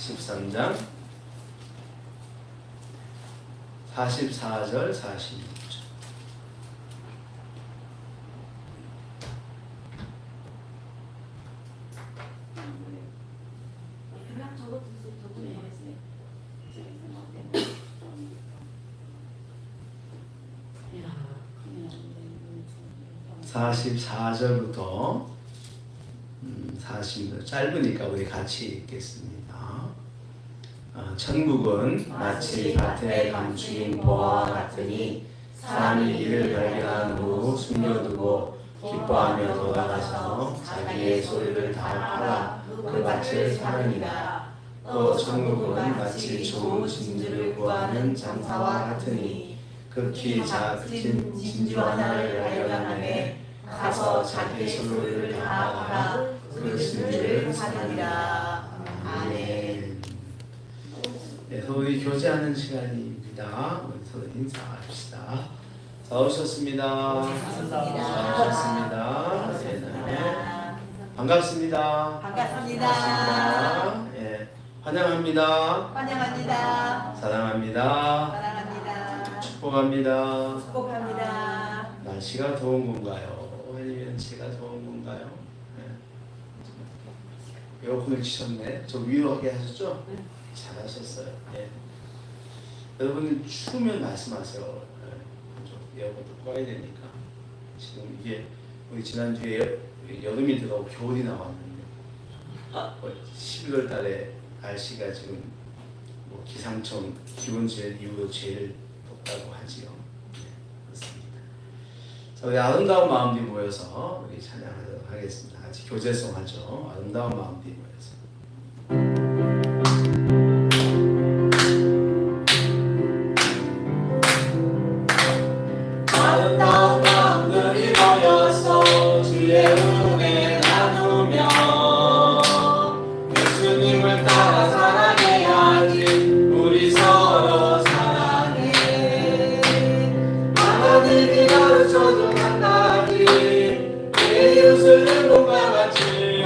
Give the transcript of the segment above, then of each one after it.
13장 44절 46절. 그냥 적어주세요. 44절부터 40절 짧으니까 우리 같이 읽겠습니다. 천국은 마치 밭에 감추인 보화와 같으니 사람이 이를 발견한 후 숨겨두고 기뻐하며 돌아가서 자기의 소유를 다 팔아 그 밭을 사느니라. 또 천국은 마치 좋은 진주를 구하는 장사와 같으니 극히 작은 진주 하나를 발견하매 가서 자기의 소유를 다 팔아 그 진주를 사느니라. 아멘. 네, 우리 교제하는 시간입니다. 우리 서로 인사합시다. 잘 오셨습니다. 반갑습니다. 네, 반갑습니다. 반갑습니다. 예, 환영합니다. 환영합니다. 사랑합니다. 사랑합니다. 축복합니다. 축복합니다. 날씨가 더운 건가요? 아니면 제가 더운 건가요? 네. 에어컨을 치셨네. 저 위로하게 하셨죠? 잘하셨어요. 예. 여러분 추우면 말씀하세요. 예. 에어컨도 꺼야 되니까. 지금 이게 우리 지난주에 여름이 들어가고 겨울이 나왔는데 11월 달에 날씨가 지금 뭐 기상청 기온제 이후로 제일 덥다고 하지요. 네, 그렇습니다. 자, 우리 아름다운 마음들이 모여서 우리 찬양하도록 하겠습니다. 같이 교제송 하죠. 아름다운 마음들이 모여서. 아름다운 마음들이 모여서 주의 은혜 나누며 예수님을 따라 사랑해야지. 우리 서로 사랑해. 하나님이 가르쳐준 한 가지 내 이웃을 내 몸과 같이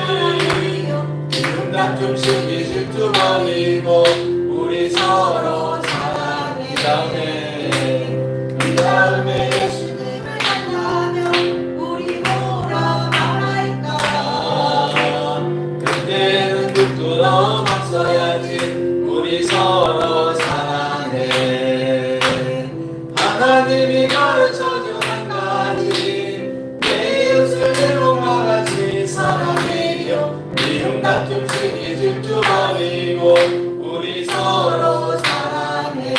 기쁨 다툼 시기 질투 버리고 우리 서로 사랑해. 이 다음에 예수님을 만나면 우리 뭐라 말할까? 그때는 부끄러움 없어야지. 우리 서로 사랑해. 하나님이 가르쳐준 한 가지 내 이웃을 내 몸과 같이 사랑해요. 미움 다툼 시기 질투 버리고 우리 서로 사랑해.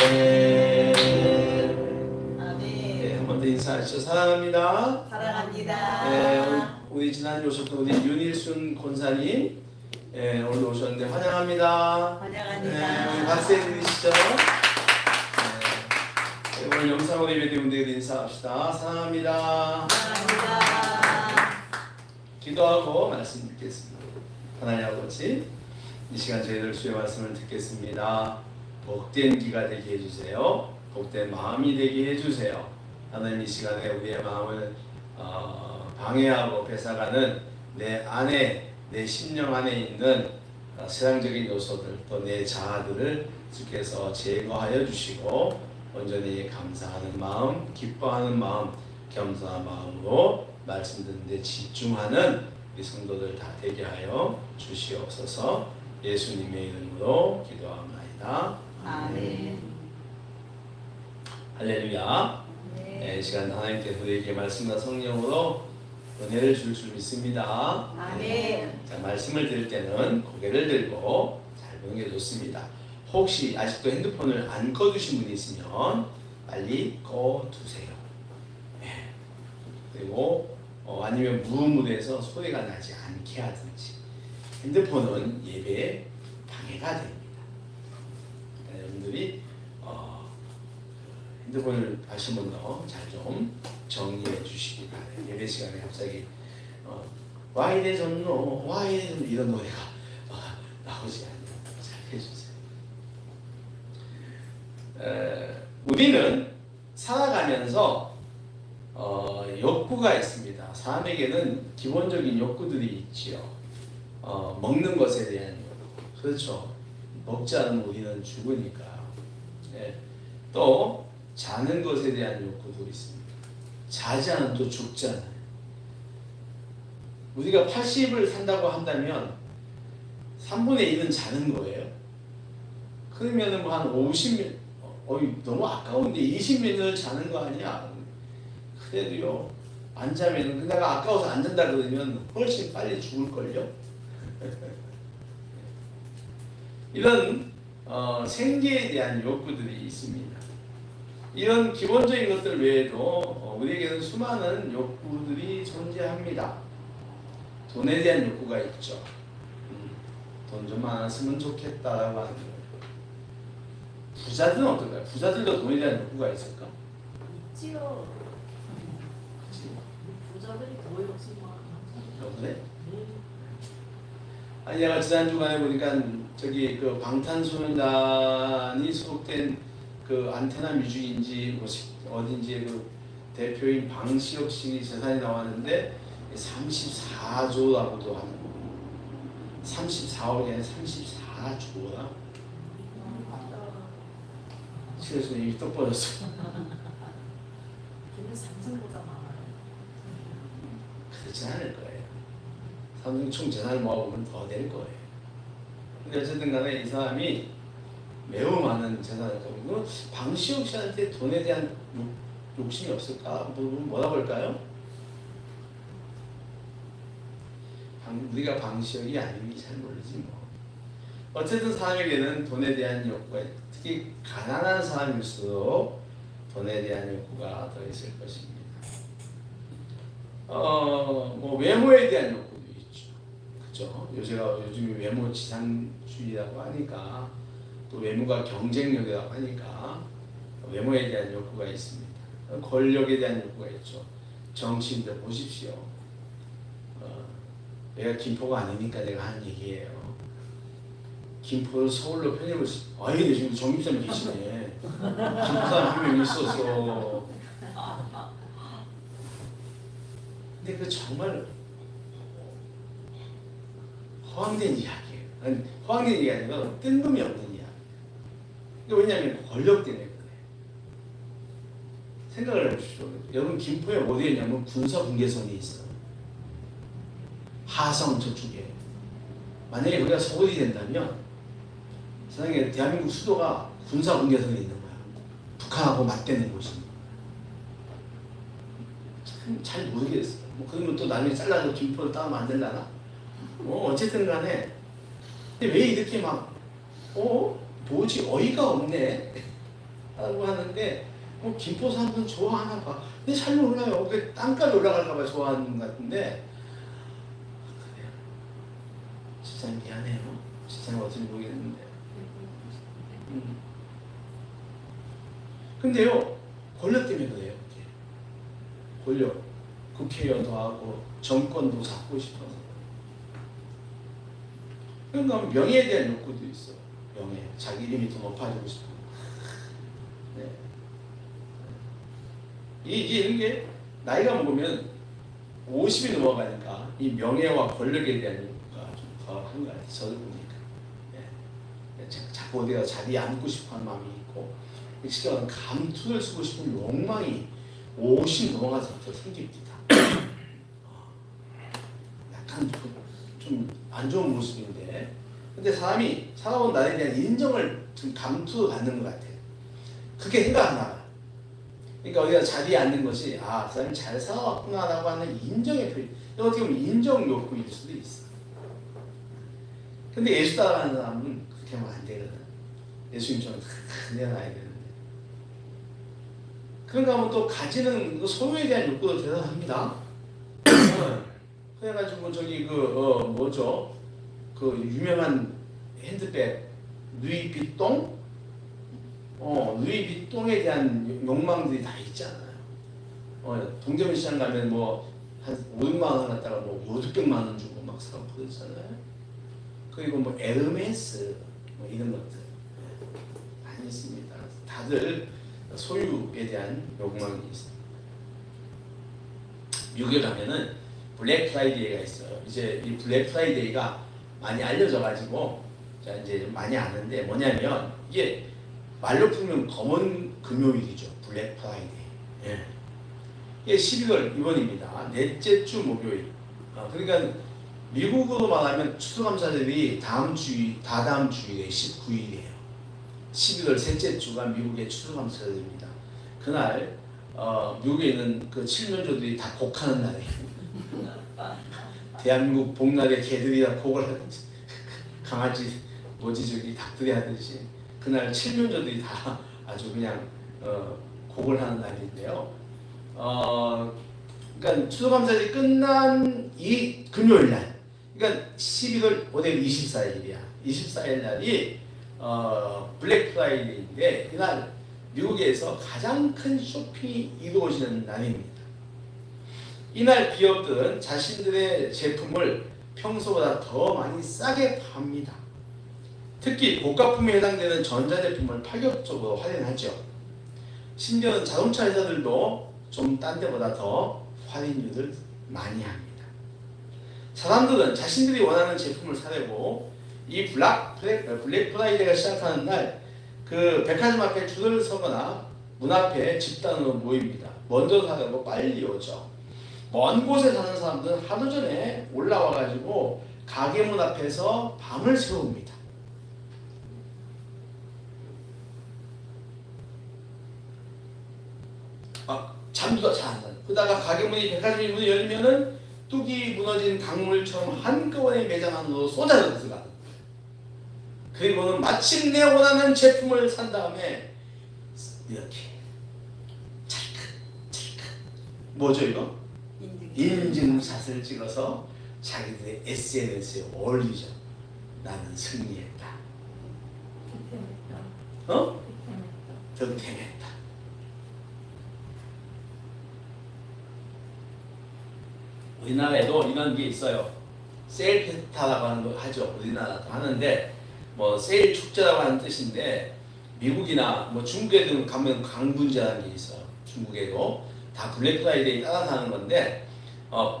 네, 한 번 더 인사하시죠. 사랑합니다. 사랑합니다. 네, 우리 지난주 오셨던 우리 윤일순 권사님, 네, 오늘 오셨는데 환영합니다. 환영합니다. 우리 박수 해드리시죠. 네, 오늘 영상으로 예배드린 분들 인사합시다. 사랑합니다. 사랑합니다. 기도하고 말씀 듣겠습니다. 하나님 아버지, 이 시간 저희들 주의 말씀을 듣겠습니다. 복된 기가 되게 해주세요. 복된 마음이 되게 해주세요. 하나님, 이 시간에 우리의 마음을 방해하고 뺏어가는 내 안에, 내 심령 안에 있는 세상적인 요소들, 또 내 자아들을 주께서 제거하여 주시고 온전히 감사하는 마음, 기뻐하는 마음, 겸손한 마음으로 말씀 듣는데 집중하는 우리 성도들 다 되게 하여 주시옵소서. 예수님의 이름으로 기도합니다. 아멘. 할렐루야. 네. 이 시간 하나님께서 우리에게 말씀과 성령으로 은혜를 줄 줄 믿습니다. 아멘. 자, 말씀을 들을 때는 고개를 들고 잘 보는 게 좋습니다. 혹시 아직도 핸드폰을 안 꺼두신 분이 있으면 빨리 꺼두세요. 네. 그리고 아니면 무음으로 소리가 나지 않게 하든지. 핸드폰은 예배에 방해가 됩니다. 그러니까 여러분들이 핸드폰을 다시 한 번 더 잘 좀 정리해 주시기 바랍니다. 예배 시간에 갑자기 와 이래 졌노 와 이래 졌노 이런 노래가 나오지 않도록 잘 해주세요. 우리는 살아가면서 욕구가 있습니다. 사람에게는 기본적인 욕구들이 있지요. 먹는 것에 대한 욕구, 그렇죠. 먹지 않으면 우리는 죽으니까. 예. 또 자는 것에 대한 욕구도 있습니다. 자지 않으면 또 죽잖아요. 우리가 80을 산다고 한다면 3분의 1은 자는 거예요. 그러면은 뭐 한 50년, 너무 아까운데 20몇 년을 자는 거 아니야? 그래도요, 안 자면은, 내가 아까워서 안 잔다 그러면 훨씬 빨리 죽을걸요? 이런 생계에 대한 욕구들이 있습니다. 이런 기본적인 것들 외에도 우리에게는 수많은 욕구들이 존재합니다. 돈에 대한 욕구가 있죠. 돈 좀 많았으면 좋겠다라고 하는 거예요. 부자들은 어떨까요? 부자들도 돈에 대한 욕구가 있을까? 있지요. 그치? 부자들이 더 욕심만. 그래? 아니 내가 지난 주간에 보니까 저기 그 방탄소년단이 소속된 그 안테나 뮤직인지 어딘지 그 대표인 방시혁 씨 재산이 나왔는데 34조라고도 하는 거. 34억이 아니라 34조라. 그래서 입이 떡 벌었어. 걔는 삼성보다 많아요. 그렇지 않을 거예요. 삼성 총 재산을 모아보면 더 될 거예요. 근데 어쨌든 간에 이 사람이 매우 많은 재산을 갖고 있고, 방시혁 씨한테 돈에 대한 욕심이 없을까? 뭐라고 할까요? 우리가 방시혁이 아닌지 잘 모르지 뭐. 어쨌든 사람에게는 돈에 대한 욕구가, 특히 가난한 사람일수록 돈에 대한 욕구가 더 있을 것입니다. 뭐 외모에 대한 욕구도 있죠. 그죠? 요즘에 외모 지상주의라고 하니까, 또 외모가 경쟁력이라고 하니까 외모에 대한 욕구가 있습니다. 권력에 대한 욕구가 있죠. 정치인들 보십시오. 내가 김포가 아니니까 내가 하는 얘기예요. 김포를 서울로 편입을 아니 지금 정립사님 계시네. 김포 사람 한 명 있었어. 근데 그 정말 허황된 이야기예요. 아니, 허황된 이야기가 아니라 뜬금이 없는 이야기. 왜냐하면 권력 때문에 그래. 생각을 해보십시오. 여러분 김포에 어디에 있냐면 군사분계선이 있어요. 하성 저쪽에. 만약에 우리가 서울이 된다면 세상에 대한민국 수도가 군사분계선에 있는 거야. 북한하고 맞대는 곳입니다. 참 잘 모르겠어요. 뭐 그러면 또 나중에 잘라서 김포를 따면 안 되려나? 어쨌든 간에 근데 왜 이렇게 막 뭐지 어이가 없네 라고 하는데 김포 사람들은 좋아하나 봐. 근데 잘 몰라요. 그 땅까지 올라갈까 봐 좋아하는 것 같은데 그래요. 집사님 미안해요. 집사님 어떻게 모르겠는데 근데요 권력 때문에 그래요. 권력 국회의원도 하고 정권도 잡고 싶어서 그러니까 명예에 대한 욕구도 있어. 명예, 자기 이름이 더 높아지고 싶어. 네. 이런 게 나이가 먹으면 50이 넘어가니까 이 명예와 권력에 대한 욕구가 좀 더 한 것 같아요. 저를 보니까. 네. 자꾸 어디가 자리에 앉고 싶어하는 마음이 있고 실제로는 감투를 쓰고 싶은 욕망이 50 넘어가서부터 생깁니다. 약간 좀 안 좋은 모습인데 근데 사람이 살아온 나에 대한 인정을 좀 감투로 받는 것 같아요. 그렇게 생각하나 봐요. 그러니까 우리가 자리에 앉는 것이 그 사람이 잘 살아왔구나 라고 하는 인정의 표현. 어떻게 보면 인정 욕구일 수도 있어. 근데 예수 따라가는 사람은 그렇게 하면 안 되거든. 예수님처럼 내어놔야 되는데. 그런가 하면 또 가지는 소유에 대한 욕구도 대단합니다. 그래가지고 저기 뭐죠? 그 유명한 핸드백 루이비통? 루이비통에 대한 욕망들이 다 있잖아요. 동대문 시장 가면 뭐 한 500만 원 갖다가 뭐 500만 원 주고 막 사고 그러잖아요. 그리고 뭐 에르메스 뭐 이런 것들 많이 있습니다. 다들 소유에 대한 욕망이 있어요. 미국에 가면은 블랙 프라이데이가 있어요. 이제 이 블랙 프라이데이가 많이 알려져 가지고 자, 이제 좀 많이 아는데 뭐냐면 이게 말로 풀면 검은 금요일이죠. 블랙 프라이데이. 예. 이게 12월 이번입니다. 넷째 주 목요일. 그러니까 미국으로 말하면 추수감사절이 다다음 주일에 19일이에요. 11월 셋째 주가 미국의 추수감사절입니다. 그날 미국에 있는 그 칠면조들이 다 곡하는 날이에요. 대한민국 복날에 개들이 다 곡을 하듯이 강아지 저기 닭들이 하듯이 그날 칠면조들이 다 아주 그냥 곡을 하는 날인데요. 그러니까 추수감사절이 끝난 이 금요일 날, 그러니까 11월 오늘 24일이야. 24일 날이 블랙 프라이데이인데 이날 미국에서 가장 큰 쇼핑이 이루어지는 날입니다. 이날 기업들은 자신들의 제품을 평소보다 더 많이 싸게 팝니다. 특히 고가품에 해당되는 전자제품을 파격적으로 할인하죠. 심지어는 자동차 회사들도 좀 딴 데보다 더 할인율을 많이 합니다. 사람들은 자신들이 원하는 제품을 사려고 이 블랙 프라이데이가 시작하는 날 그 백화점 앞에 줄을 서거나 문 앞에 집단으로 모입니다. 먼저 사려고 빨리 오죠. 먼 곳에 사는 사람들은 하루 전에 올라와가지고 가게 문 앞에서 밤을 새웁니다. 잠도 잘 안 자요. 그러다가 가게 문이 백화점 문이 열리면은 뚝이 무너진 강물처럼 한꺼번에 매장 안으로 쏟아져 들어가. 그리고는 마침내 원하는 제품을 산 다음에 이렇게 찰칵 뭐죠 이거? 인증샷을 찍어서 자기들의 SNS에 올리죠. 나는 승리했다. 득템했다. 우리나라에도 이런 게 있어요. 세일 페스타라고 하는 거 하죠. 우리나라도 하는데 뭐 세일 축제라고 하는 뜻인데 미국이나 뭐 중국에도 가면 강분제라는 게 있어요. 중국에도 다 블랙 프라이데이 따라서 하는 건데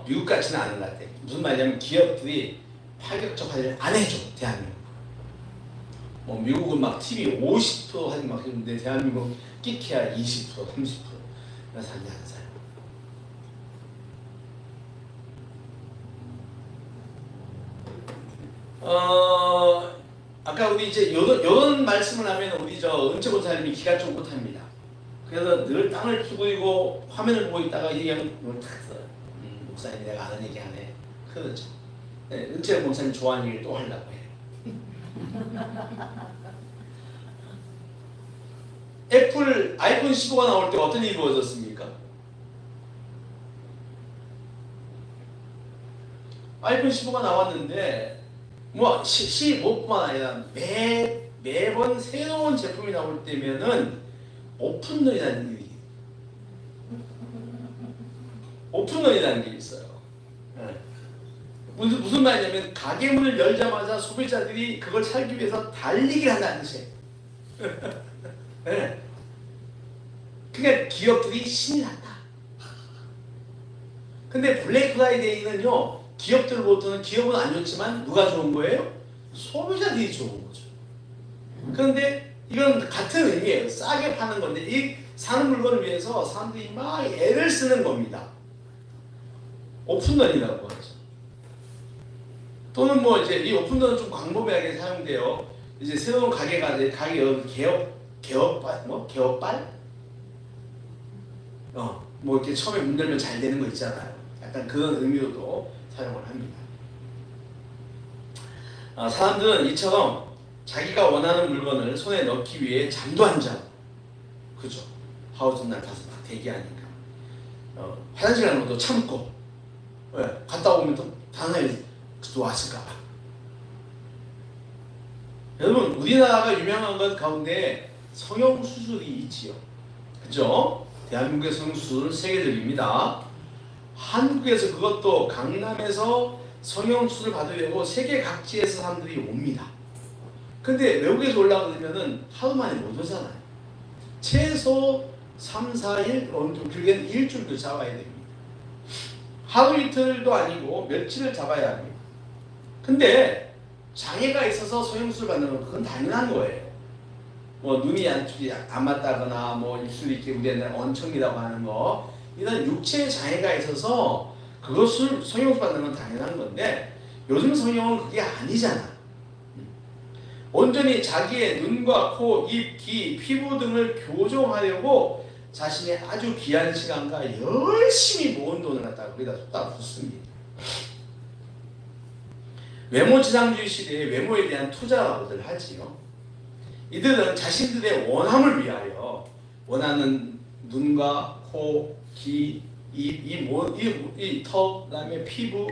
미국 같지는 않은 것 같아요. 무슨 말이냐면 기업들이 파격적 할인을 안 해줘. 대한민국. 뭐 미국은 막 TV 50% 할인 막 했는데 대한민국 끼케야 20% 30% 그래서 할인 안 사요. 아까 우리 이제 요런 말씀을 하면 우리 은채 권사님이 기가 좀 못합니다. 그래서 늘 땅을 피고이고 화면을 보고 있다가 얘기하면 탁 써요. 목사님 내가 아는 얘기 하네. 그렇죠. 네, 은채 권사님 좋아하는 얘기를 또 하려고 해요. 애플 아이폰 15가 나올 때 어떤 일이 벌어졌습니까? 아이폰 15가 나왔는데 뭐 15뿐만 아니라 매번 새로운 제품이 나올 때면은 오픈런이라는 일이 오픈런이라는 게 있어요. 네. 무슨 말이냐면 가게 문을 열자마자 소비자들이 그걸 살기 위해서 달리기 한다는 뜻이에요. 네. 그러니까 기업들이 신이 났다. 근데 블랙 프라이데이는요 기업들보다는 기업은 안 좋지만 누가 좋은 거예요? 소비자들이 좋은 거죠. 그런데 이건 같은 의미예요. 싸게 파는 건데 이 사는 물건을 위해서 사람들이 막 애를 쓰는 겁니다. 오픈런이라고 하죠. 또는 뭐 이제 이 오픈런은 좀 광범위하게 사용돼요. 이제 새로운 가게가 가게 개업발 뭐 이렇게 처음에 문 열면 잘 되는 거 있잖아요. 약간 그런 의미로도 사용을 합니다. 사람들은 이처럼 자기가 원하는 물건을 손에 넣기 위해 잠도 안 자고, 그죠? 하루 전날 가서 막 대기하니까 화장실 가는 것도 참고, 왜? 갔다 오면 또 다른 사람이 또 왔을까봐. 여러분 우리나라가 유명한 것 가운데 성형수술이 있지요, 그죠? 대한민국의 성형수술은 세계적입니다. 한국에서 그것도 강남에서 성형수술을 받으려고 세계 각지에서 사람들이 옵니다. 근데 외국에서 올라오면은 하루 만에 못 오잖아요. 최소 3, 4일, 길게는 일주일도 잡아야 됩니다. 하루 이틀도 아니고 며칠을 잡아야 합니다. 근데 장애가 있어서 소형술 받는 건 그건 당연한 거예요. 뭐 눈이 안쪽이 안 맞다거나 뭐 입술이 이렇게 우리는 언청이라고 하는 거 이런 육체의 장애가 있어서 그것을 성형수 받는 건 당연한 건데 요즘 성형은 그게 아니잖아. 온전히 자기의 눈과 코, 입, 귀, 피부 등을 교정하려고 자신의 아주 귀한 시간과 열심히 모은 돈을 갖다가 거기다 쏟아 붓습니다. 외모지상주의 시대에 외모에 대한 투자라고들 하지요. 이들은 자신들의 원함을 위하여 원하는 눈과 코, 귀, 입, 턱, 그다음에 피부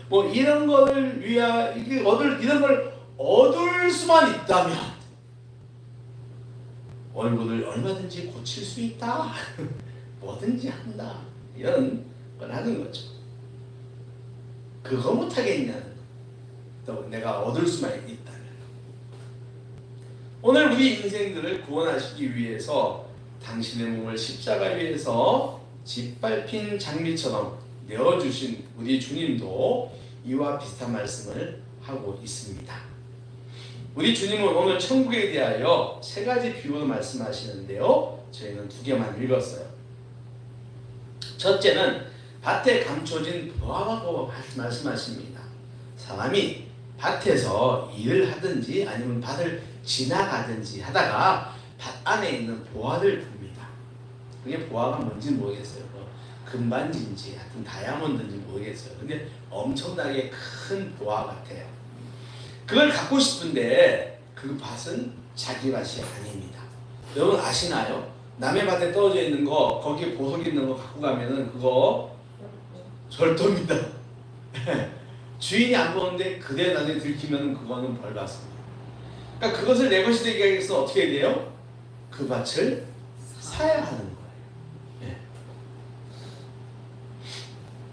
뭐 이런 거를 위하 이런 걸 얻을 수만 있다면 얼굴을 얼마든지 고칠 수 있다. 뭐든지 한다. 이런 걸 하는 거죠. 그거 못하겠냐는 또 내가 얻을 수만 있다면. 오늘 우리 인생들을 구원하시기 위해서 당신의 몸을 십자가 위에서 짓밟힌 장미처럼 내어주신 우리 주님도 이와 비슷한 말씀을 하고 있습니다. 우리 주님은 오늘 천국에 대하여 세 가지 비유로 말씀하시는데요. 저희는 두 개만 읽었어요. 첫째는 밭에 감춰진 보화라고 말씀하십니다. 사람이 밭에서 일을 하든지 아니면 밭을 지나가든지 하다가 밭 안에 있는 보화를 봅니다. 그게 보화가 뭔지 모르겠어요. 금반지인지 하여튼 다이아몬드인지 모르겠어요. 근데 엄청나게 큰 보화 같아요. 그걸 갖고 싶은데 그 밭은 자기 밭이 아닙니다. 여러분 아시나요? 남의 밭에 떨어져 있는 거 거기에 보석 있는 거 갖고 가면은 그거 절도입니다. 주인이 안 보는데 그대 나중에 들키면 그거는 벌 받습니다. 그러니까 그것을 내 것이 되게 하기 위해서 어떻게 해야 돼요? 그 밭을 사야 하는 거예요. 예.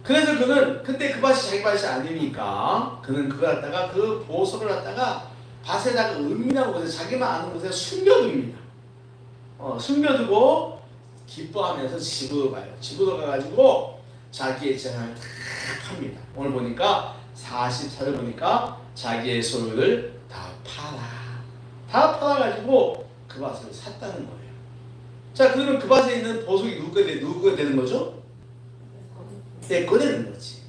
그래서 그는 근데 그 밭이 자기 밭이 아니니까 그는 그걸 갖다가 그 보석을 갖다가 밭에다가 은밀한 곳에 자기만 아는 곳에 숨겨둡니다. 숨겨두고 기뻐하면서 집으로 가요. 집으로 가가지고 자기의 재산을 다 팝니다. 오늘 보니까 44절 보니까 자기의 소유를 다 팔아가지고 그 밭을 샀다는 거예요. 자, 그러면 그 밭에 있는 보석이 누구가 되는 거죠? 내 꺼내는 거지.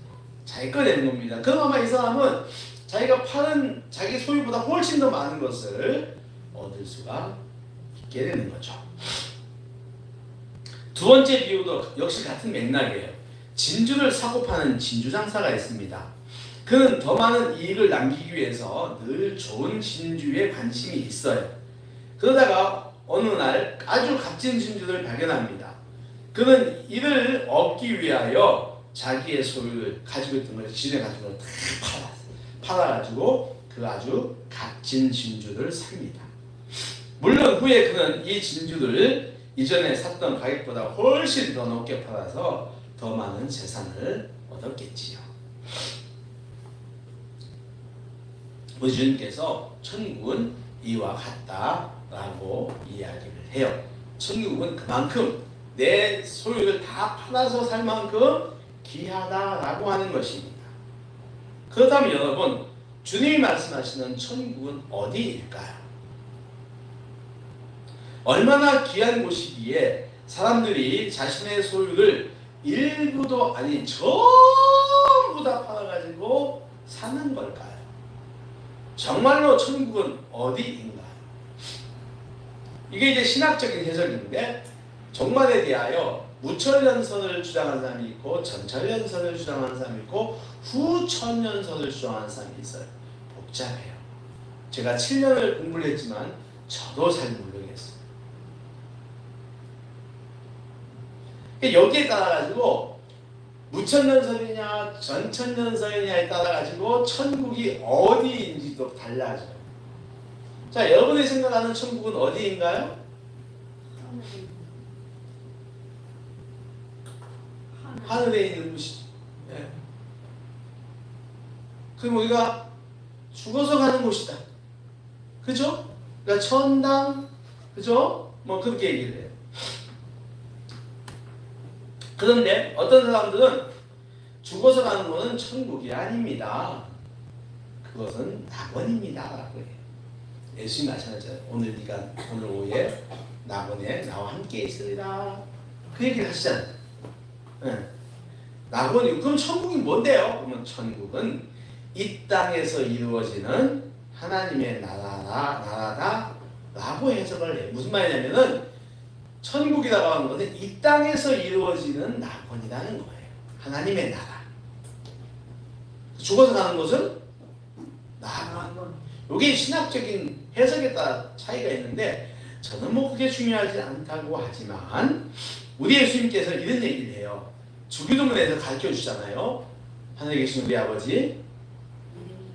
자기 꺼내는 겁니다. 그럼 아마 이 사람은 자기가 파는 자기 소유보다 훨씬 더 많은 것을 얻을 수가 있게 되는 거죠. 두 번째 비유도 역시 같은 맥락이에요. 진주를 사고 파는 진주 장사가 있습니다. 그는 더 많은 이익을 남기기 위해서 늘 좋은 진주에 관심이 있어요. 그러다가 어느 날 아주 값진 진주를 발견합니다. 그는 이를 얻기 위하여 자기의 소유를 가지고 있던 걸 집에 가지고 다 팔아가지고 그 아주 값진 진주를 삽니다. 물론 후에 그는 이 진주를 이전에 샀던 가격보다 훨씬 더 높게 팔아서 더 많은 재산을 얻었겠지요. 우리 주님께서 천국은 이와 같다라고 이야기를 해요. 천국은 그만큼 내 소유를 다 팔아서 살 만큼 귀하다라고 하는 것입니다. 그렇다면 여러분, 주님이 말씀하시는 천국은 어디일까요? 얼마나 귀한 곳이기에 사람들이 자신의 소유를 일부도 아닌 전부 다 팔아가지고 사는 걸까요? 정말로 천국은 어디인가요? 이게 이제 신학적인 해석인데 정말에 대하여 무천년설을 주장하는 사람이 있고 전천년설을 주장하는 사람이 있고 후천년설을 주장하는 사람이 있어요. 복잡해요. 제가 7년을 공부를 했지만 저도 잘 모르겠어요. 여기에 따라가지고 무천년설이냐 전천년설이냐에 따라가지고 천국이 어디인지도 달라져요. 자, 여러분이 생각하는 천국은 어디인가요? 하늘에 있는 곳이죠. 예. 그럼 우리가 죽어서 가는 곳이다. 그죠? 그러니까 천당, 그죠? 뭐 그렇게 얘기를 해요. 그런데 어떤 사람들은 죽어서 가는 곳은 천국이 아닙니다. 그것은 낙원입니다라고 해요. 예수님 말씀하셨잖아요. 오늘 오후에 낙원에 나와 함께 있으리라. 그 얘기를 하시잖아요. 네. 낙원이 그럼 천국이 뭔데요? 그러면 천국은 이 땅에서 이루어지는 하나님의 나라다라고 해석을 해요. 무슨 말이냐면은 천국이라고 하는 것은 이 땅에서 이루어지는 낙원이라는 거예요. 하나님의 나라. 죽어서 가는 것은 낙원. 이게 신학적인 해석에 따라 차이가 있는데 저는 뭐 그게 중요하지 않다고 하지만 우리 예수님께서 이런 얘기를 해요. 주기도문에서 가르쳐 주잖아요. 하늘에 계신 우리 아버지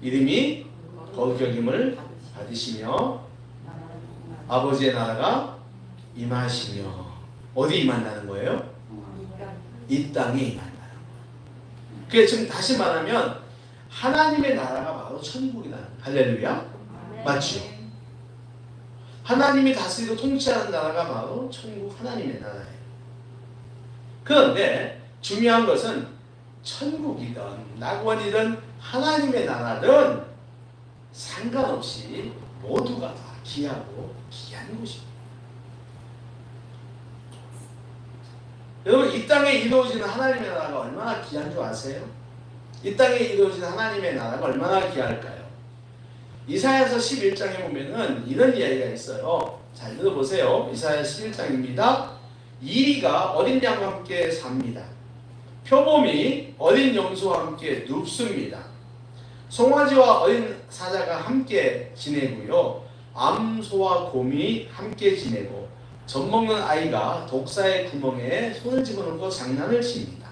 이름이 거룩히 여김을 받으시며 아버지의 나라가 임하시며 어디 임한다는 거예요? 이 땅에 임한다는 거예요. 그게 지금 다시 말하면 하나님의 나라가 바로 천국이다. 할렐루야. 맞죠? 하나님이 다스리고 통치하는 나라가 바로 천국 하나님의 나라예요. 그런데 중요한 것은 천국이든 낙원이든 하나님의 나라든 상관없이 모두가 다 귀하고 귀한 곳입니다. 여러분 이 땅에 이루어지는 하나님의 나라가 얼마나 귀한 줄 아세요? 이 땅에 이루어지는 하나님의 나라가 얼마나 귀할까요? 이사야서 11장에 보면은 이런 이야기가 있어요. 잘 들어보세요. 이사야 11장입니다. 이리가 어린 양과 함께 삽니다. 표범이 어린 염소와 함께 눕습니다. 송아지와 어린 사자가 함께 지내고요. 암소와 곰이 함께 지내고 젖먹는 아이가 독사의 구멍에 손을 집어넣고 장난을 칩니다.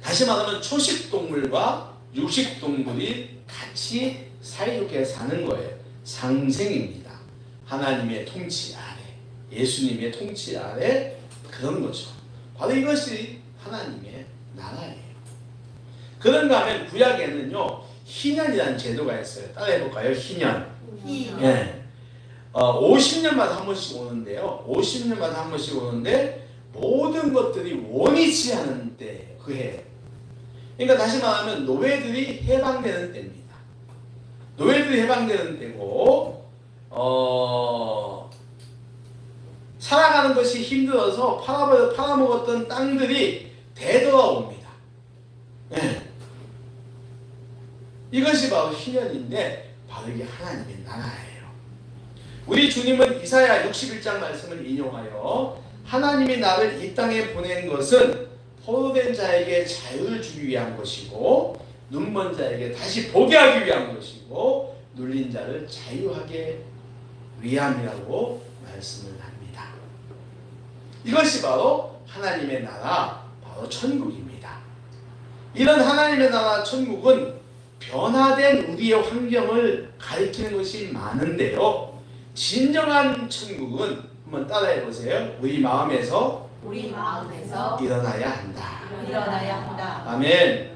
다시 말하면 초식동물과 육식동물이 같이 사이좋게 사는 거예요. 상생입니다. 하나님의 통치 아래, 예수님의 통치 아래 그런 거죠. 바로 이것이 하나님의 나라예요. 그런가 하면 구약에는요 희년이라는 제도가 있어요. 따라해볼까요? 희년. 예. 50년마다 한 번씩 오는데요. 50년마다 한 번씩 오는데 모든 것들이 원위치 않은 때 그 해. 그러니까 다시 말하면 노예들이 해방되는 때입니다. 노예들이 해방되는 때고 살아가는 것이 힘들어서 팔아먹었던 땅들이 되돌아옵니다. 네. 이것이 바로 희년인데 바로 이게 하나님의 나라예요. 우리 주님은 이사야 61장 말씀을 인용하여 하나님이 나를 이 땅에 보낸 것은 포로된 자에게 자유를 주기 위한 것이고 눈먼 자에게 다시 보게 하기 위한 것이고 눌린 자를 자유하게 위함이라고 말씀을 합니다. 이것이 바로 하나님의 나라, 바로 천국입니다. 이런 하나님의 나라 천국은 변화된 우리의 환경을 가리키는 것이 많은데요. 진정한 천국은 한번 따라해 보세요. 우리 마음에서 일어나야 한다. 아멘.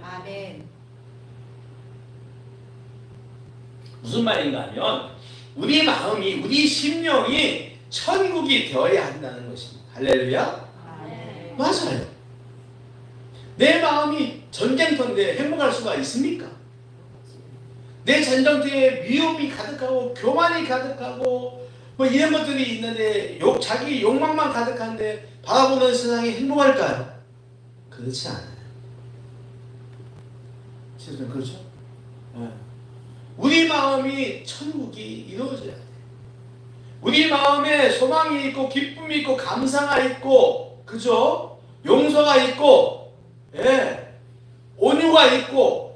무슨 말인가 하면 우리 마음이, 우리 심령이 천국이 되어야 한다는 것입니다. 할렐루야. 맞아요. 내 마음이 전쟁터인데 행복할 수가 있습니까? 내 전쟁터에 미움이 가득하고 교만이 가득하고 뭐 이런 것들이 있는데 자기 욕망만 가득한데 바라보는 세상이 행복할까요? 그렇지 않아요. 그렇죠? 네. 우리 마음이 천국이 이루어져야 돼요. 우리 마음에 소망이 있고 기쁨이 있고 감사가 있고 그죠? 용서가 있고 예. 온유가 있고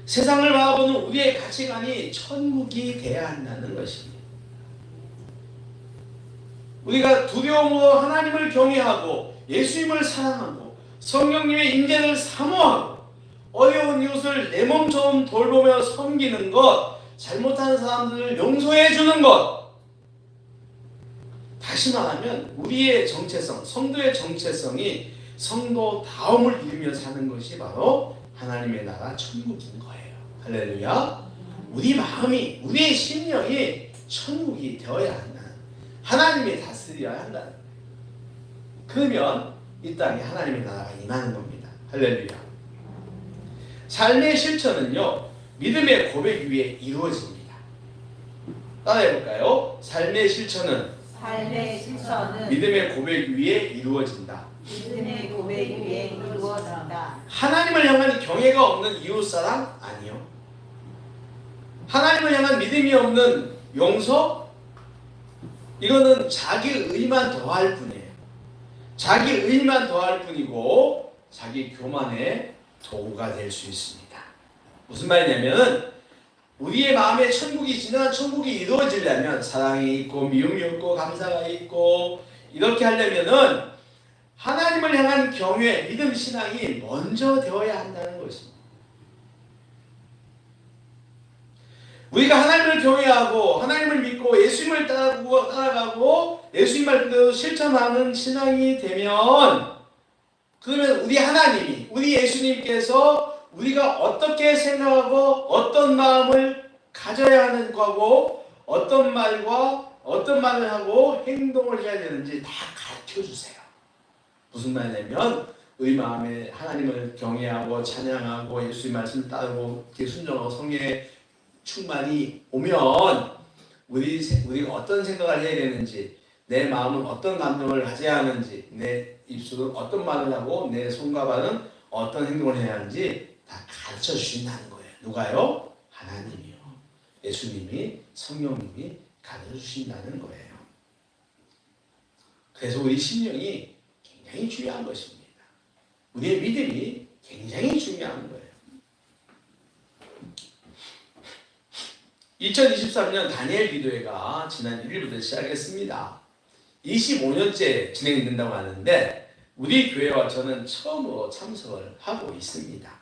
세상을 바라보는 우리의 가치관이 천국이 돼야 한다는 것입니다. 우리가 두려움으로 하나님을 경외하고 예수님을 사랑하고 성령님의 인재를 사모하고 어려운 이웃을 내 몸처럼 돌보며 섬기는 것, 잘못하는 사람들을 용서해 주는 것. 다시 말하면 우리의 정체성, 성도의 정체성이 성도다움을 이루며 사는 것이 바로 하나님의 나라 천국인 거예요. 할렐루야. 우리 마음이, 우리의 심령이 천국이 되어야 한다는, 하나님이 다스려야 한다는. 그러면 이 땅에 하나님의 나라가 임하는 겁니다. 할렐루야. 삶의 실천은요, 믿음의 고백 위에 이루어집니다. 따라해볼까요? 삶의 실천은 믿음의 고백 위에 이루어진다. 믿음의 고백 위에 이루어진다. 하나님을 향한 경외가 없는 이웃사랑? 아니요. 하나님을 향한 믿음이 없는 용서? 이거는 자기 의만 더할 뿐이에요. 자기 의만 더할 뿐이고 자기 교만의 도구가 될 수 있습니다. 무슨 말이냐면 우리의 마음에 천국이 진정한 천국이 이루어지려면 사랑이 있고 미움이 있고 감사가 있고 이렇게 하려면은 하나님을 향한 경외, 믿음, 신앙이 먼저 되어야 한다는 것입니다. 우리가 하나님을 경외하고 하나님을 믿고 예수님을 따라가고 예수님 말씀대로 실천하는 신앙이 되면 그러면 우리 하나님이 우리 예수님께서 우리가 어떻게 생각하고 어떤 마음을 가져야 하는 거고 어떤 말과 어떤 말을 하고 행동을 해야 되는지 다 가르쳐 주세요. 무슨 말이냐면 우리 마음에 하나님을 경외하고 찬양하고 예수님 말씀 따르고 순종하고 성령의 충만이 오면 우리가 어떤 생각을 해야 되는지 내 마음은 어떤 감정을 가져야 하는지 내 입술은 어떤 말을 하고 내 손과 발은 어떤 행동을 해야 하는지 다 가르쳐 주신다는 거예요. 누가요? 하나님이요. 예수님이 성령님이 가르쳐 주신다는 거예요. 그래서 우리 심령이 굉장히 중요한 것입니다. 우리의 믿음이 굉장히 중요한 거예요. 2023년 다니엘 기도회가 지난 1일부터 시작했습니다. 25년째 진행된다고 하는데 우리 교회와 저는 처음으로 참석을 하고 있습니다.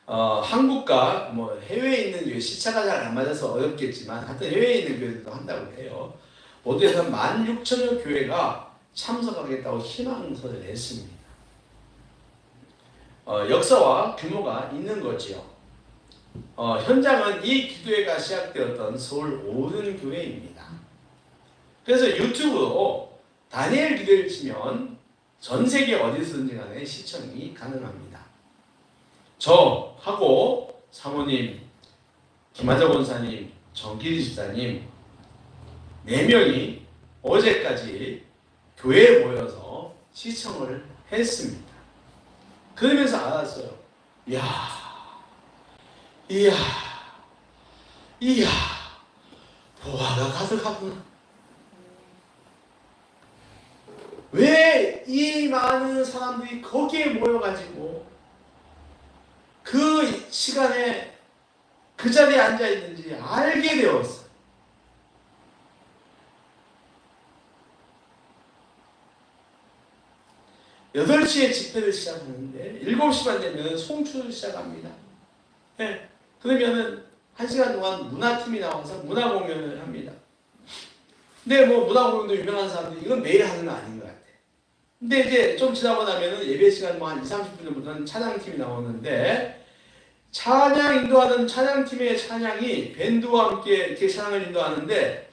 한국과 해외에 있는 교회 시차가 잘 안 맞아서 어렵겠지만 하여튼 해외에 있는 교회들도 한다고 해요. 모두 해서 16,000여 교회가 참석하겠다고 희망서를 냈습니다. 역사와 규모가 있는 거지요. 현장은 이 기도회가 시작되었던 서울 오른교회입니다. 그래서 유튜브로 다니엘 기도회를 치면 전 세계 어디서든지 간에 시청이 가능합니다. 저하고 사모님, 김하자 권사님, 정기리 집사님 4명이 어제까지 교회에 모여서 시청을 했습니다. 그러면서 알았어요. 이야, 보화가 가득하구나. 왜 이 많은 사람들이 거기에 모여가지고 그 시간에 그 자리에 앉아 있는지 알게 되었어요. 여덟 시에 집회를 시작하는데 7시만 되면 송출을 시작합니다. 네. 그러면은 1시간 동안 문화팀이 나와서 문화공연을 합니다. 근데 문화공연도 유명한 사람들이 이건 매일 하는 거 아닌 것 같아. 근데 이제 좀 지나고 나면은 예배 시간 한 20-30분 전부터는 찬양팀이 나오는데 찬양 인도하는 찬양팀의 찬양이 밴드와 함께 이렇게 찬양을 인도하는데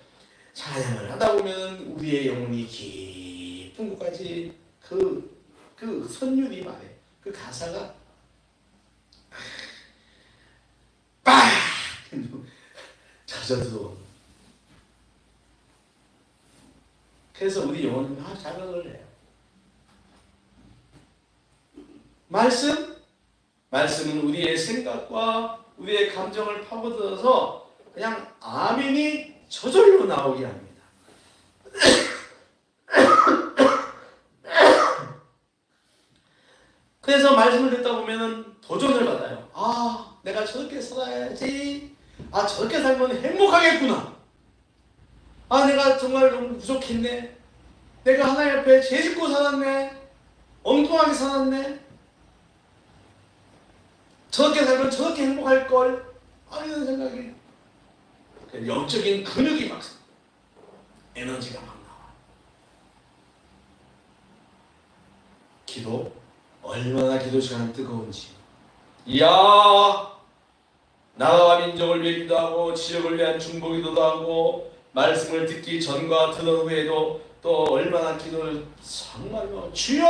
찬양을 하다 보면 우리의 영혼이 깊은 곳까지 그 선율이 말해. 그 가사가 빡! 젖어들어오는. 그래서 우리 영혼은 막 자극을 해요. 말씀은 우리의 생각과 우리의 감정을 파고들어서 그냥 아멘이 저절로 나오게 합니다. 그래서 말씀을 듣다 보면은 도전을 받아요. 내가 저렇게 살아야지. 저렇게 살면 행복하겠구나. 내가 정말 너무 부족했네. 내가 하나님 앞에 죄 짓고 살았네. 엉뚱하게 살았네. 저렇게 살면 저렇게 행복할걸. 이런 생각이. 영적인 근육이 막 에너지가 막 나와. 기도 얼마나 기도 시간이 뜨거운지. 나라와 민족을 위해 기도하고 지역을 위한 중보기도도 하고 말씀을 듣기 전과 들은 후에도 또 얼마나 기도를 정말로 주여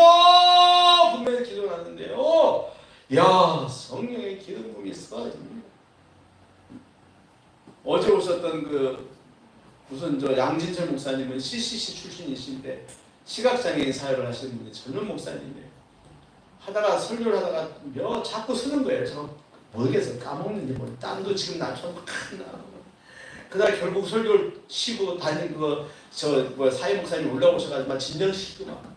분명히 기도를 하는데요. 야, 성령의 기름 부음이 쏟아집니다. 어제 오셨던 그 무슨 저 양진철 목사님은 CCC 출신이신데 시각장애인 사역을 하시는 분이 젊은 목사님이에요. 하다가 설교를 하다가 자꾸 쓰는 거예요. 저 모르겠어요. 까먹는지 뭐 땀도 지금 나처럼 막 나. 그날 결국 설교를 쉬고 다닌 저 사회 목사님 올라오셔가지고 막 진정시키고 막.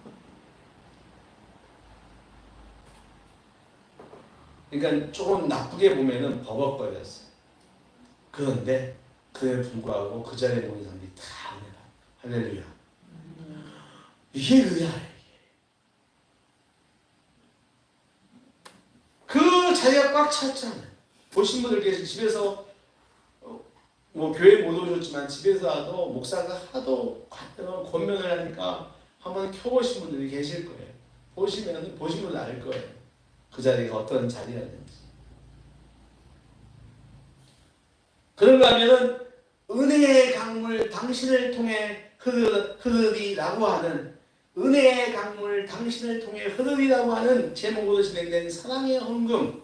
그러니까 조금 나쁘게 보면은 버벅거렸어요. 그런데 그에 불구하고 그 자리에 모인 사람들이 다 은혜가. 할렐루야. 이게 은혜야. 그 자리가 꽉 찼잖아요. 보신 분들 계시 집에서 뭐 교회 못 오셨지만 집에서라도 목사가 하도 권면을 하니까 한번 켜보신 분들이 계실 거예요. 보시면 알 거예요. 그 자리가 어떤 자리였는지. 그런가 하면은 은혜의 강물 당신을 통해 흐르리라고 하는 은혜의 강물 당신을 통해 흐르리라고 하는 제목으로 진행된 사랑의 헌금.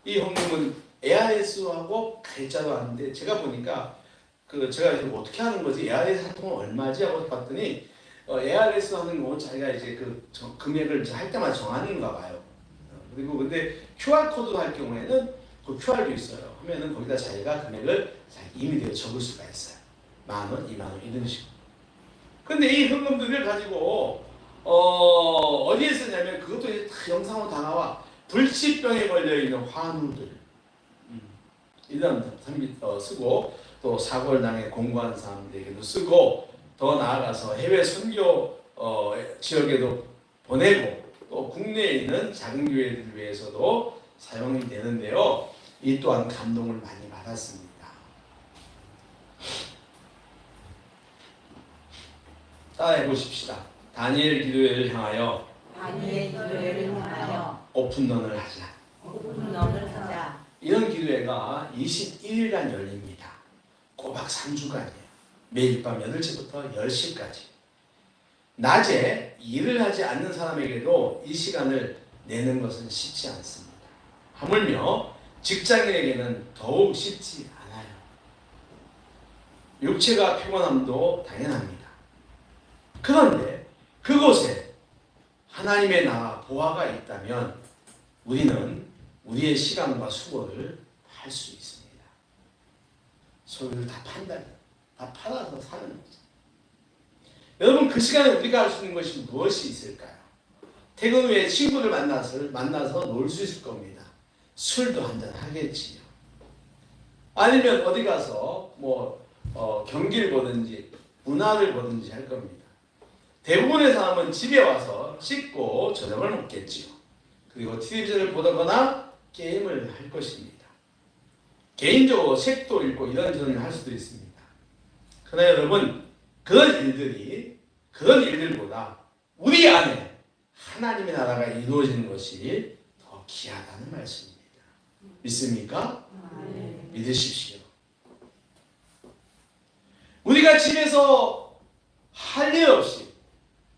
이 헌금은 ARS하고 글자도 하는데 제가 보니까 제가 이제 어떻게 하는 거지? ARS 활동은 얼마지? 하고 봤더니 ARS 하는 건 자기가 이제 금액을 이제 할 때마다 정하는가 봐요. 그리고 근데 QR 코드로 할 경우에는 그 QR도 있어요. 하면은 거기다 자기가 금액을 임의대로 적을 수가 있어요. 10,000원, 20,000원 이런 식으로. 근데 이 헌금들을 가지고 어디에 쓰냐면 그것도 이제 다 영상으로 다 나와. 불치병에 걸려있는 환우들 이런 사람이 쓰고 또 사고를 당해 공부하는 사람들에게도 쓰고 더 나아가서 해외 선교 지역에도 보내고 또 국내에 있는 작은 교회들을 위해서도 사용이 되는데요. 이 또한 감동을 많이 받았습니다. 따라해 보십시다. 다니엘 기도회를 향하여 오픈런을 하자. 이런 기도회가 21일간 열립니다. 꼬박 3주간이에요. 매일 밤 8시부터 10시까지. 낮에 일을 하지 않는 사람에게도 이 시간을 내는 것은 쉽지 않습니다. 하물며 직장인에게는 더욱 쉽지 않아요. 육체가 피곤함도 당연합니다. 그런데 그곳에 하나님의 나라 보화가 있다면 우리는 우리의 시간과 수고를 할 수 있습니다. 소유를 다 판다. 다 팔아서 사는 거죠. 여러분 그 시간에 우리가 할 수 있는 것이 무엇이 있을까요? 퇴근 후에 친구를 만나서 놀 수 있을 겁니다. 술도 한잔 하겠지요. 아니면 어디 가서 경기를 보든지 문화를 보든지 할 겁니다. 대부분의 사람은 집에 와서 씻고 저녁을 먹겠지요. 그리고 텔레비전을 보거나 게임을 할 것입니다. 개인적으로 책도 읽고 이런저런 할 수도 있습니다. 그러나 여러분 그런 일들보다 우리 안에 하나님의 나라가 이루어지는 것이 더 귀하다는 말씀입니다. 믿습니까? 믿으십시오. 우리가 집에서 할 일 없이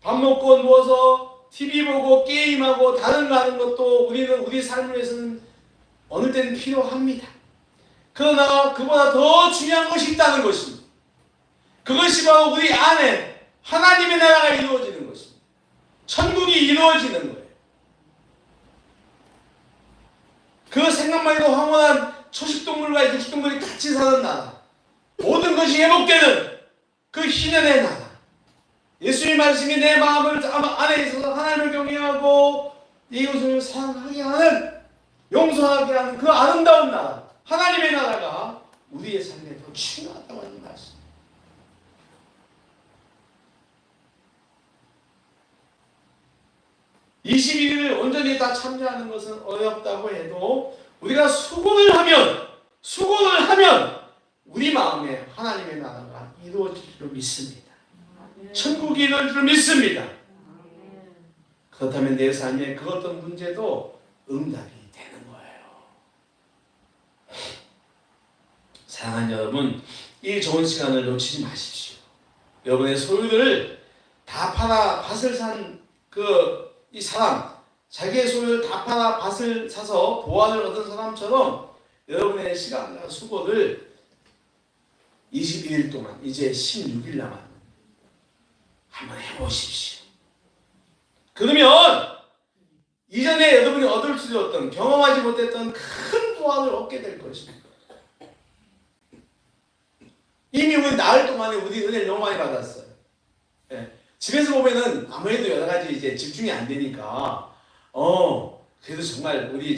밥 먹고 누워서 TV 보고 게임하고 다른 거 하는 것도 우리는 우리 삶을 위해서는 어느 때는 필요합니다. 그러나 그보다 더 중요한 것이 있다는 것입니다. 그것이 바로 우리 안에 하나님의 나라가 이루어지는 것입니다. 천국이 이루어지는 거예요. 그 생각만 해도 황홀한 초식동물과 육식동물이 같이 사는 나라. 모든 것이 회복되는 그 희년의 나라. 예수님 말씀이 내 마음을 안에 있어서 하나님을 경외하고 이웃을 사랑하게 하는, 용서하게 하는 그 아름다운 나라, 하나님의 나라가 우리의 삶에 더 중요하다고 하는 말씀. (21일을) 온전히 다 참여하는 것은 어렵다고 해도 우리가 수고를 하면 우리 마음에 하나님의 나라가 이루어질 줄 믿습니다. 천국이 이룰 줄 믿습니다. 그렇다면 내 삶에 그 어떤 문제도 응답이 되는 거예요. 사랑하는 여러분, 이 좋은 시간을 놓치지 마십시오. 여러분의 소유들을 다 팔아 밭을 산 이 사람, 자기의 소유를 다 팔아 밭을 사서 보화를 얻은 사람처럼 여러분의 시간과 수고를 22일 동안, 이제 16일 남았 한번 해보십시오. 그러면 이전에 여러분이 얻을 수 없던, 경험하지 못했던 큰 보안을 얻게 될 것입니다. 이미 우리 나흘 동안에 우리 은혜를 너무 많이 받았어요. 예. 집에서 보면은 아무래도 여러 가지 이제 집중이 안 되니까, 그래도 정말 우리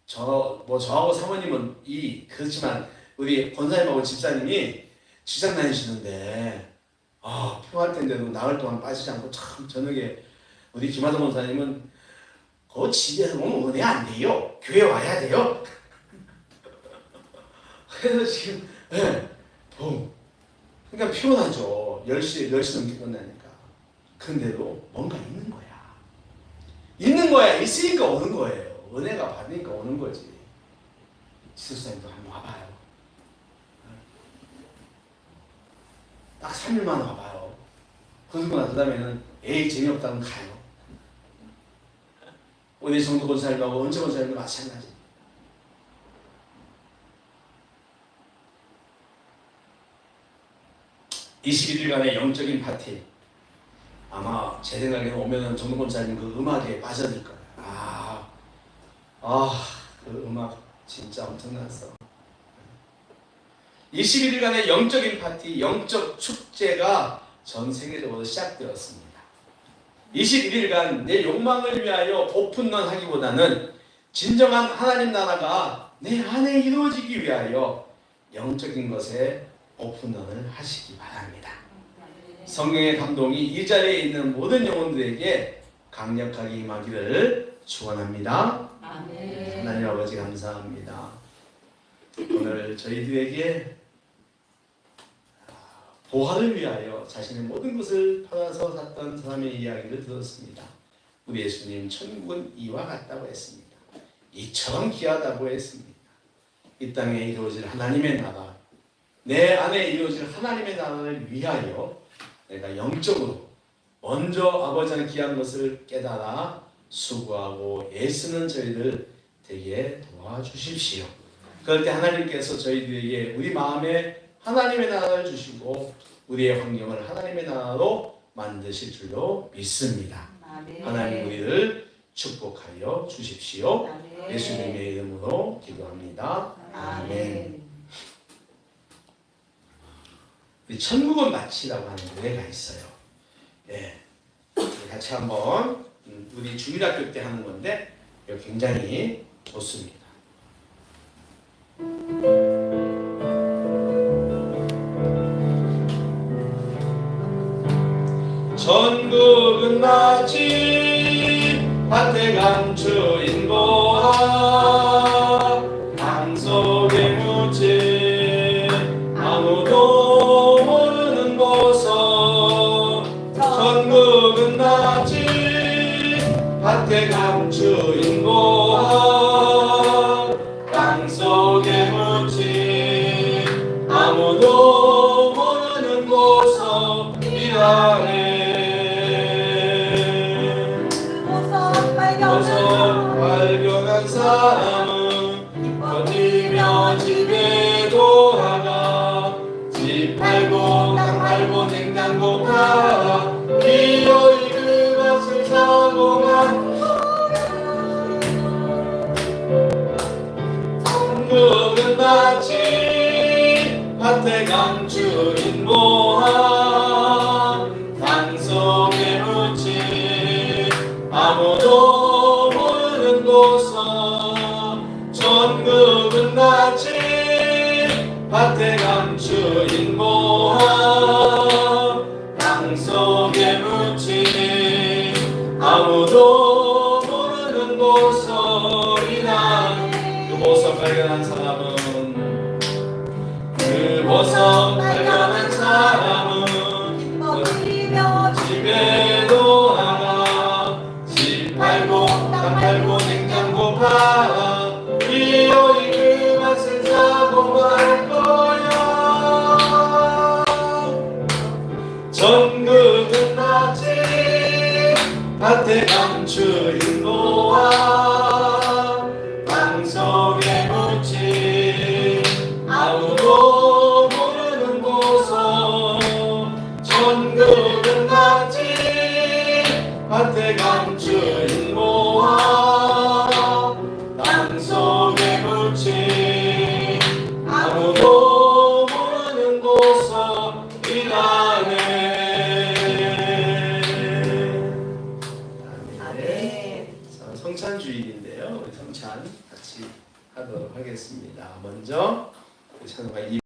저하고 사모님은 그렇지만 우리 권사님하고 집사님이 직장 다니시는데, 필요할 텐데도 나흘 동안 빠지지 않고 참 저녁에 우리 김하동 권사님은 그 집에서 보면 은혜 안 돼요. 교회 와야 돼요. 그래서 지금, 그러니까 피곤하죠. 10시 넘게 끝나니까. 근데도 뭔가 있는 거야. 있는 거야. 있으니까 오는 거예요. 은혜가 받으니까 오는 거지. 지속사님도 한번 와봐요. 딱 3일만 와봐요. 그러고 나서 그다음에는 재미없다면 가요. 우리 정도 권사님하고 은재 권사님도 마찬가지. (21일간의) 영적인 파티. 아마 제 생각에는 오면은 정도 권사님 그 음악에 빠져들 거예요. 그 음악 진짜 엄청났어. 21일간의 영적인 파티, 영적 축제가 전 세계적으로 시작되었습니다. 21일간 내 욕망을 위하여 오픈런 하기보다는 진정한 하나님 나라가 내 안에 이루어지기 위하여 영적인 것에 오픈런을 하시기 바랍니다. 성령의 감동이 이 자리에 있는 모든 영혼들에게 강력하게 임하기를 축원합니다. 하나님 아버지 감사합니다. 오늘 저희들에게 보화를 위하여 자신의 모든 것을 팔아서 샀던 사람의 이야기를 들었습니다. 우리 예수님 천국은 이와 같다고 했습니다. 이처럼 귀하다고 했습니다. 이 땅에 이루어질 하나님의 나라, 내 안에 이루어질 하나님의 나라를 위하여 내가 영적으로 먼저 아버지의 귀한 것을 깨달아 수고하고 애쓰는 저희들 되게 도와주십시오. 그럴 때 하나님께서 저희들에게 우리 마음에 하나님의 나라를 주시고 우리의 환경을 하나님의 나라로 만드실 줄로 믿습니다. 하나님 우리를 축복하여 주십시오. 예수님의 이름으로 기도합니다. 아멘. 천국은 마치라고 하는 노래가 있어요. 같이 한번 우리 중일학교 때 하는 건데 굉장히 좋습니다. 천국은 마치 밭에 감추인 보화 강 속에 묻힌 아무도 모르는 보석. 천국은 마치 밭에 감추인 보화 강 속에 묻힌 아무도 모르는 보석이라네. 발견한 사람은 버티며 집에 돌아가 집 팔고 땅 팔고 냉장고 팔아 기어이 그 맛을 사고만. 천국은 마치 밭에 감추인 보화 강 속에 묻힌 아무도 모르는 보석. 천국은 마치 밭에 감추인 보화 강 속에 묻힌 아무도 모르는 보석이라. 그 보석 발견한 사람은 집에 돌아가 집 팔고 땅 팔고 냉장고 팔아 기어이 그 맛을 사고 말 거야. 땅속에 묻힌 아무도 모르는 보석 천국은 같이 밭에 감춘 모아 땅속에 묻힌 아무도 모르는 보석이라네. 아멘. 자, 성찬 주일인데요. 우리 성찬 같이 하도록 하겠습니다. 먼저 찬송가